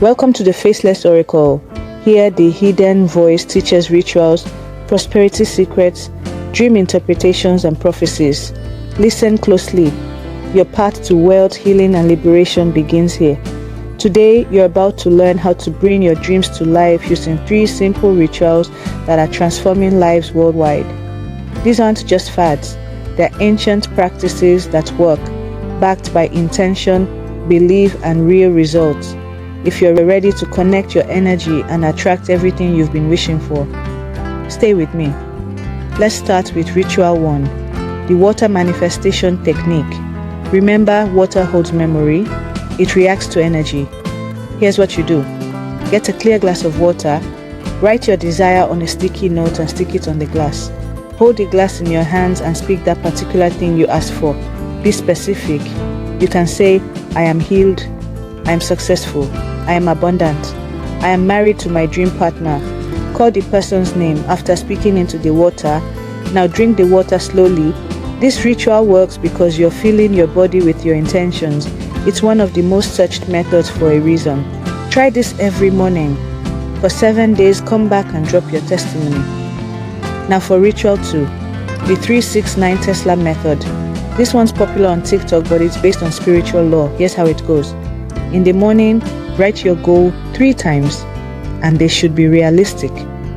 Welcome to the Faceless Oracle. Here, the hidden voice teaches rituals, prosperity secrets, dream interpretations, and prophecies. Listen closely. Your path to wealth, healing, and liberation begins here. Today, you're about to learn how to bring your dreams to life using 3 simple rituals that are transforming lives worldwide. These aren't just fads, they're ancient practices that work, backed by intention, belief, and real results. If you're ready to connect your energy and attract everything you've been wishing for, stay with me. Let's start with Ritual 1, the water manifestation technique. Remember, water holds memory. It reacts to energy. Here's what you do. Get a clear glass of water. Write your desire on a sticky note and stick it on the glass. Hold the glass in your hands and speak that particular thing you asked for. Be specific. You can say, I am healed. I am successful. I am abundant. I am married to my dream partner. Call the person's name after speaking into the water. Now drink the water slowly. This ritual works because you're filling your body with your intentions. It's one of the most searched methods for a reason. Try this every morning. For 7 days, come back and drop your testimony. Now for Ritual 2, the 369 Tesla method. This one's popular on TikTok, but it's based on spiritual law. Here's how it goes. In the morning, write your goal 3 times, and they should be realistic.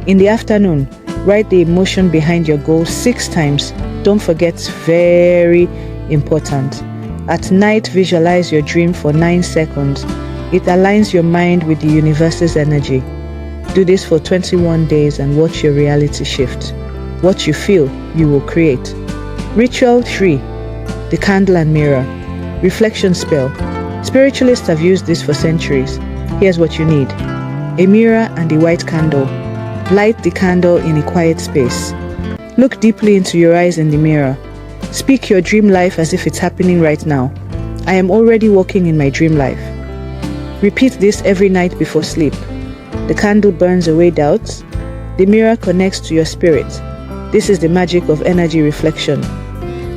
In the afternoon, write the emotion behind your goal 6 times. Don't forget, very important. At night, visualize your dream for 9 seconds. It aligns your mind with the universe's energy. Do this for 21 days and watch your reality shift. What you feel, you will create. Ritual 3, the candle and mirror. Reflection spell. Spiritualists have used this for centuries. Here's what you need. A mirror and a white candle. Light the candle in a quiet space. Look deeply into your eyes in the mirror. Speak your dream life as if it's happening right now. I am already walking in my dream life. Repeat this every night before sleep. The candle burns away doubts. The mirror connects to your spirit. This is the magic of energy reflection.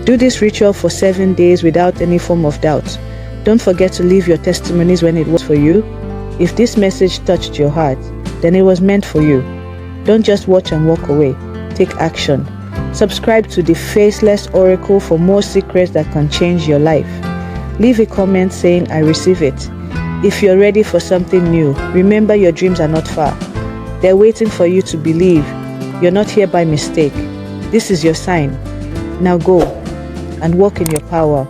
Do this ritual for 7 days without any form of doubt. Don't forget to leave your testimonies when it was for you. If this message touched your heart, then it was meant for you. Don't just watch and walk away. Take action. Subscribe to the Faceless Oracle for more secrets that can change your life. Leave a comment saying, I receive it. If you're ready for something new, remember your dreams are not far. They're waiting for you to believe. You're not here by mistake. This is your sign. Now go and walk in your power.